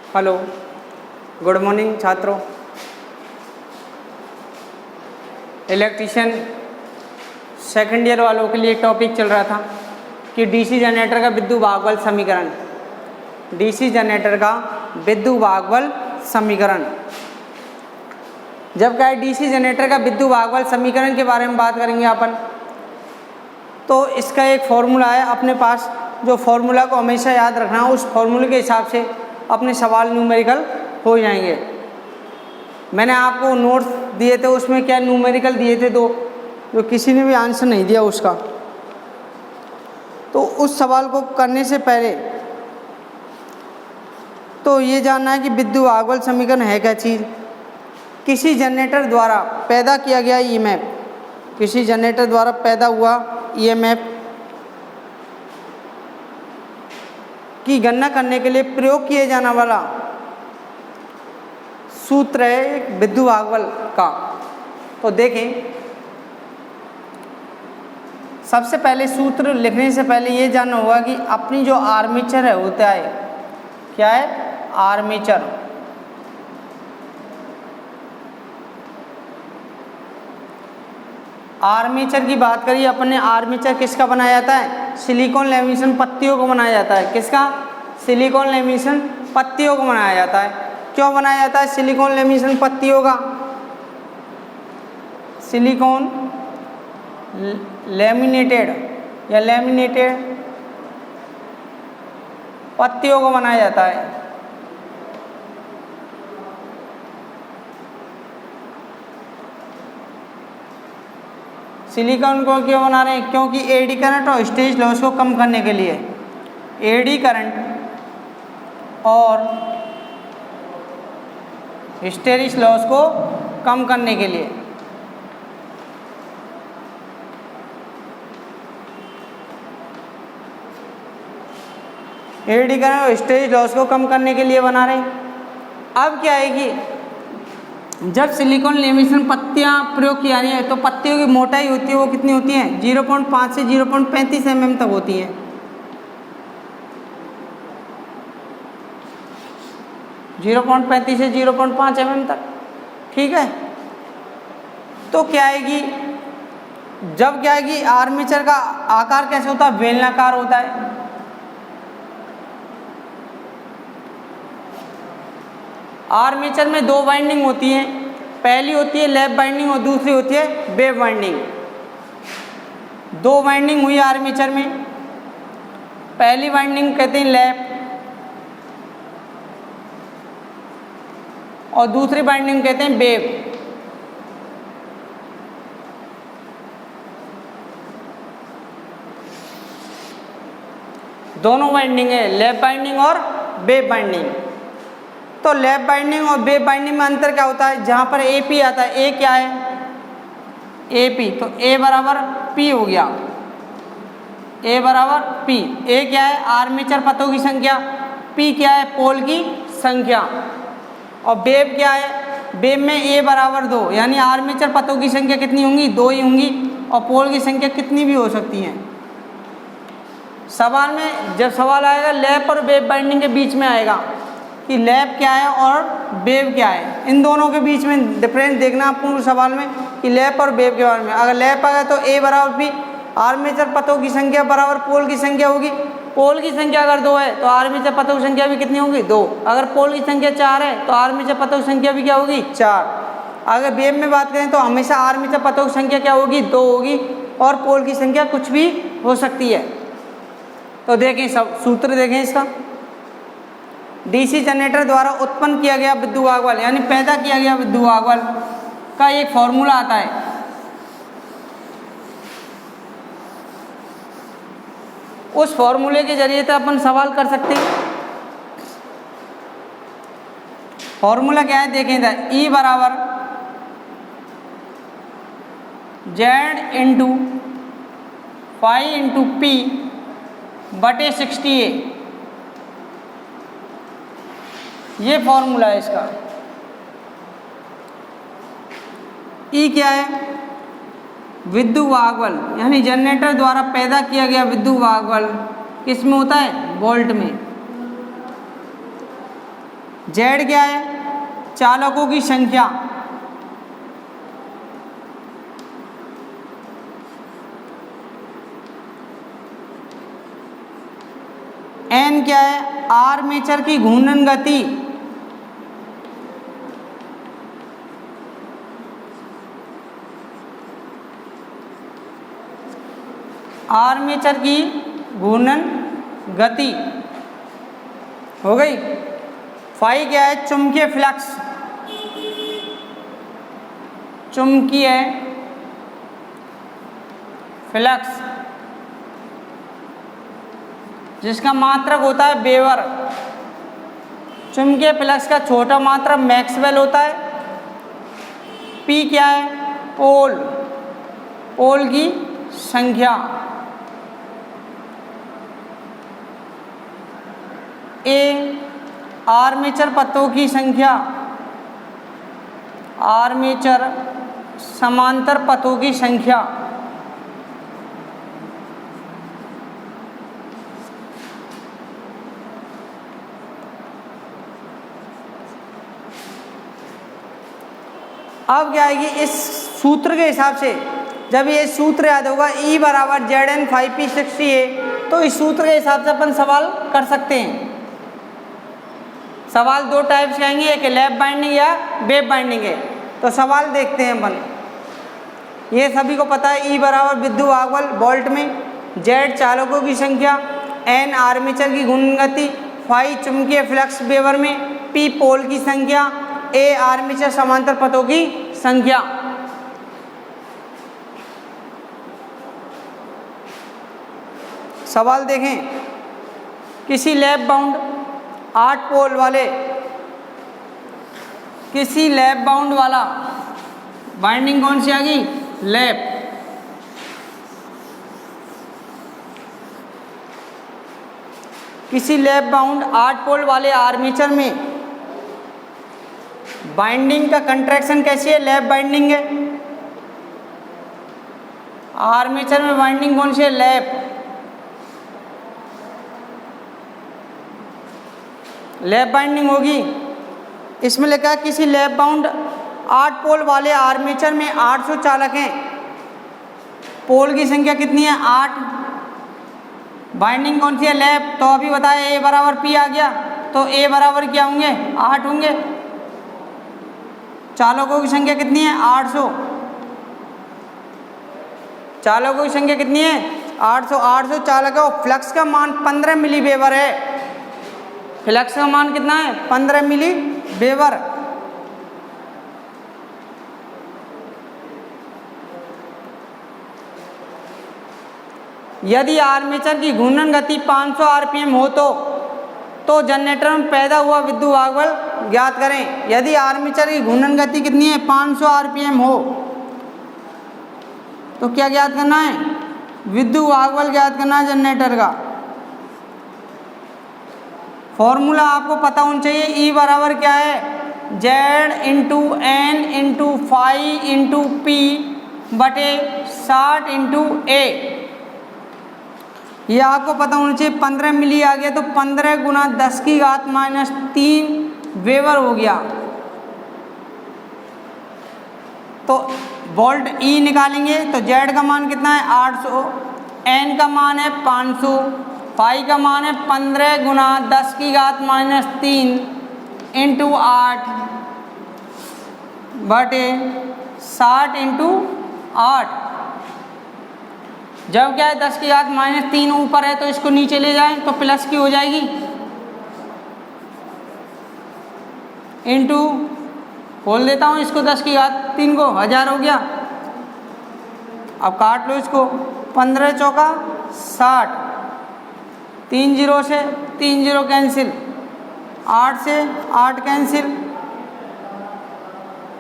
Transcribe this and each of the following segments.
Hello, good morning छात्रों। Electrician second year वालों के लिए टॉपिक चल रहा था कि डीसी जनरेटर का विद्युत भागबल समीकरण। डीसी जनरेटर का विद्युत भागबल समीकरण। जब क्या है डीसी जनरेटर का विद्युत भागबल समीकरण के बारे में बात करेंगे अपन, तो इसका एक फॉर्मूला है अपने पास, जो फॉर्मूला को हमेशा याद रखना। उस फॉर्मूले के हिसाब से अपने सवाल न्यूमेरिकल हो जाएंगे। मैंने आपको नोट्स दिए थे, उसमें क्या न्यूमेरिकल दिए थे दो, जो किसी ने भी आंसर नहीं दिया उसका। तो उस सवाल को करने से पहले तो ये जानना है कि विद्युत भागबल समीकरण है क्या चीज़। किसी जनरेटर द्वारा पैदा किया गया ईएमएफ, किसी जनरेटर द्वारा पैदा हुआ ईएमएफ की गणना करने के लिए प्रयोग किए जाने वाला सूत्र है एक विद्युत भागबल का। तो देखें, सबसे पहले सूत्र लिखने से पहले ये जानना होगा कि अपनी जो आर्मेचर है होता है, क्या है, आर्मेचर। आर्मेचर की बात करिए अपन ने, आर्मेचर किसका बनाया जाता है, सिलिकॉन लेमिनेशन पत्तियों को बनाया जाता है। किसका, सिलिकॉन लेमिनेशन पत्तियों को बनाया जाता है। क्यों बनाया जाता है सिलिकॉन लेमिनेशन पत्तियों का? सिलिकॉन लेमिनेटेड या लेमिनेटेड पत्तियों को बनाया जाता है। सिलिकॉन को क्यों बना रहे हैं? क्योंकि एडी करंट और हिस्टैरिसीस लॉस को कम करने के लिए, एडी करंट और हिस्टैरिसीस लॉस को कम करने के लिए। एडी करंट और हिस्टैरिसीस लॉस को कम करने के लिए बना रहे हैं। अब क्या है कि जब सिलिकॉन लेमिनेशन पत्तियां प्रयोग की जा रही है, तो पत्तियों की मोटाई होती है, वो कितनी होती है, 0.5 से 0.35 mm तक होती है। 0.35 से 0.5 mm तक, ठीक है। तो क्या है कि जब क्या है कि आर्मेचर का आकार कैसे होता है, बेलनाकार होता है। आर्मेचर में दो वाइंडिंग होती हैं, पहली होती है लैप वाइंडिंग और दूसरी होती है वेव वाइंडिंग। दो वाइंडिंग हुई आर्मेचर में, पहली वाइंडिंग कहते हैं लैप और दूसरी वाइंडिंग कहते हैं वेव। दोनों वाइंडिंग है, लैप वाइंडिंग और वेव वाइंडिंग। तो लैप बाइंडिंग और वेव बाइंडिंग में अंतर क्या होता है? जहाँ पर AP आता है, A क्या है, AP, तो A बराबर P हो गया, A बराबर P। A क्या है, आर्मेचर पथों की संख्या, P क्या है, पोल की संख्या। और वेव क्या है, वेव में A बराबर 2, यानी आर्मेचर पथों की संख्या कितनी होंगी, 2 ही होंगी, और पोल की संख्या कितनी भी हो सकती है। सवाल में जब सवाल आएगा लैप और वेव बाइंडिंग के बीच में आएगा कि लैप क्या है और वेव क्या है, इन दोनों के बीच में डिफरेंस देखना आपको सवाल में कि लैप और वेव के बारे में। अगर लैप आ गया तो A बराबर P, आर्मेचर पथों की संख्या बराबर पोल की संख्या होगी। पोल की संख्या अगर 2 है तो आर्मेचर पथों की संख्या भी कितनी होगी, 2। अगर पोल की संख्या 4 है तो आर्मेचर पथों की संख्या भी क्या होगी, 4। अगर वेव में बात करें तो हमेशा आर्मेचर पथों की संख्या क्या होगी, 2 होगी, और पोल की संख्या कुछ भी हो सकती है। तो देखें, सब सूत्र देखें इसका। डीसी जनरेटर द्वारा उत्पन्न किया गया विद्युत भागबल, यानी पैदा किया गया विद्युत भागबल का एक फॉर्मूला आता है। उस फॉर्मूले के जरिए से अपन सवाल कर सकते हैं। फॉर्मूला क्या है देखें इधर, E बराबर Z into phi into P बटे 60A, ये फॉर्मूला है इसका। E क्या है, विद्युत भागबल, यानी जनरेटर द्वारा पैदा किया गया विद्युत भागबल किस में होता है, वोल्ट में। जेड क्या है? चालकों की संख्या। एन क्या है? आर्मेचर की घूर्णन गति। आर्मेचर की घूर्णन गति हो गई। फाई क्या है? चुंबकीय फ्लक्स। चुंबकीय फ्लक्स जिसका मात्रक होता है वेबर। चुंबकीय फ्लक्स का छोटा मात्रक मैक्सवेल होता है। पी क्या है? पोल। पोल की संख्या। ए आर्मेचर पथों की संख्या। आर्मेचर समांतर पथों की संख्या। अब क्या आएगी? इस सूत्र के हिसाब से जब ये सूत्र याद होगा E बराबर ZN 5P60 है, तो इस सूत्र के हिसाब से अपन सवाल कर सकते हैं। सवाल दो टाइप्स के आएंगे, एक लैप बाइंडिंग या वेव बाइंडिंग है। तो सवाल देखते हैं अपन। ये सभी को पता है E बराबर विद्युत आघूर्ण वोल्ट में, Z चालकों की संख्या, N आर्मेचर की घूर्णन गति, फाई चुंबकीय फ्लक्स वेबर में, P पोल की संख्या, A आर्मेचर समांतर पथों की संख्या। सवाल देखें। किसी लैप बाउंड 8 पोल वाले, किसी लैप बाउंड वाला, बाइंडिंग कौन सी आ गई? लैप। किसी लैप बाउंड 8 पोल वाले आर्मेचर में बाइंडिंग का कंट्रैक्शन कैसी है? लैप बाइंडिंग है। आर्मेचर में बाइंडिंग कौन सी है? लैप। लैप बाइंडिंग होगी। इसमें लिखा है किसी लैप बाउंड 8 पोल वाले आर्मेचर में 800 चालक हैं। पोल की संख्या कितनी है? 8। बाइंडिंग कौन सी है? लैप। तो अभी बताया A बराबर P आ गया, तो A बराबर क्या होंगे? 8 होंगे। चालकों की संख्या कितनी है? 800। चालकों की संख्या कितनी है? 800। 800 चालकों। फ्लक्स का मान 15 मिली वेबर है। फ्लक्स का मान कितना है? 15 मिली वेबर। यदि आर्मेचर की घूर्णन गति 500 आरपीएम हो तो जनरेटर में पैदा हुआ विद्युत आघूर्ण ज्ञात करें। यदि आर्मेचर की घूर्णन गति कितनी है? 500 आरपीएम हो तो क्या ज्ञात करना है? विद्युत आघूर्ण ज्ञात करना है जनरेटर का। फॉर्मूला आपको पता होना चाहिए। E बराबर क्या है? Z into N into phi into P बटे 60 इंटू A। ये आपको पता होना चाहिए। 15 मिली आ गया तो 15 गुना 10 की घात माइनस 3 वेबर हो गया। तो वोल्ट E निकालेंगे तो Z का मान कितना है? 800, N का मान है 500, फाई का मान है 15 गुना 10 की घात माइनस 3 इंटू 8 बटे 60 इंटू 8। जब क्या है 10 की घात माइनस 3 ऊपर है तो इसको नीचे ले जाएं तो प्लस की हो जाएगी, इंटू खोल देता हूँ इसको 10 की घात 3 को 1000 हो गया। अब काट लो इसको। 15 चौका 60, 3 जीरो से 3 जीरो कैंसिल, 8 से 8 कैंसिल,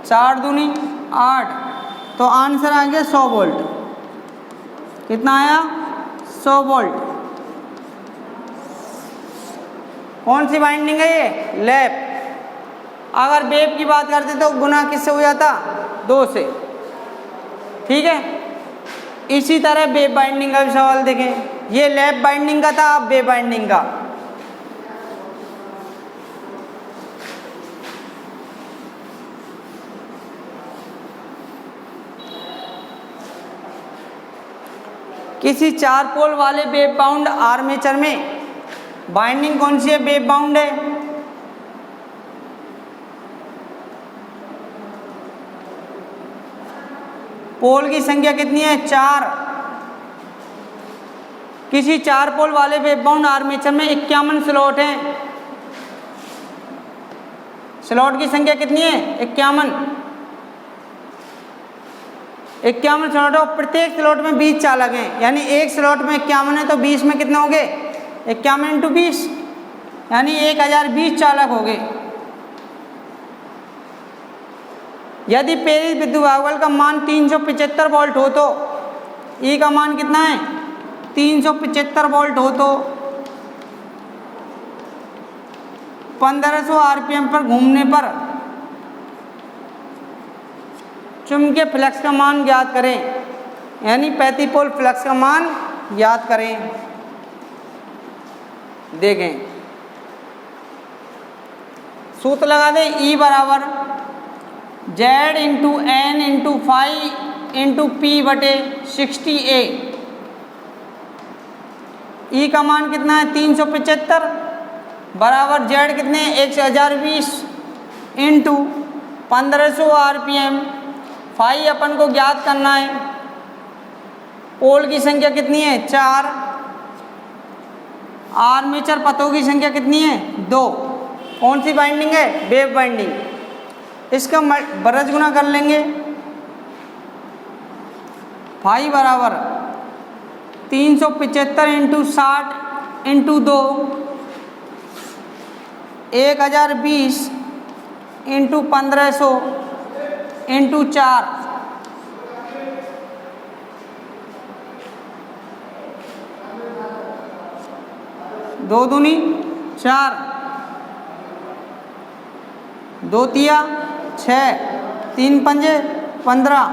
4 दूनी 8। तो आंसर आ गया 100 वोल्ट। कितना आया? 100 वोल्ट। कौन सी बाइंडिंग है ये? लैप। अगर वेव की बात करते तो गुना किससे हो जाता? 2 से। ठीक है। इसी तरह वेव बाइंडिंग का भी सवाल देखें। ये लैप बाइंडिंग का था, अब वेव बाइंडिंग का। किसी 4 पोल वाले वेव बाउंड आर्मेचर में बाइंडिंग कौन सी है? वेव बाउंड है। पोल की संख्या कितनी है? 4। किसी 4 पोल वाले वेव बाउंड आर्मेचर में 51 स्लॉट हैं। स्लॉट की संख्या कितनी है? 51। 51 स्लॉट है और प्रत्येक स्लॉट में 20 चालक हैं, यानी एक स्लॉट में 51 है तो 20 में कितने होंगे? 51 इंटू 20 यानी 1020 चालक हो गए। यदि प्रेरित विद्युत भागबल का मान 375 वोल्ट हो तो ई का मान कितना है? 375 वोल्ट हो तो 1500 आरपीएम पर घूमने पर चुंबकीय फ्लक्स का मान ज्ञात करें, यानी प्रति पोल फ्लक्स का मान ज्ञात करें। देखें सूत्र लगा दें, E बराबर Z into N into five into P बटे 60A। E का मान कितना है? 375 बराबर Z कितने? 1020 इंटू 1500 आरपीएम। फाई अपन को ज्ञात करना है। पोल की संख्या कितनी है? 4। आर्मेचर पथों की संख्या कितनी है? 2। कौन सी बाइंडिंग है? Wave binding. इसका बरज गुना कर लेंगे। फाई बराबर 375 इंटू 60 इंटू 2 1020 इंटू 1500 इंटू 4 2 दूनी 4 2 तिया 6 3 पंजे 15।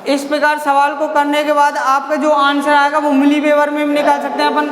इस प्रकार सवाल को करने के बाद आपका जो आंसर आएगा वो मिलीवेबर में भी निकाल सकते हैं अपन।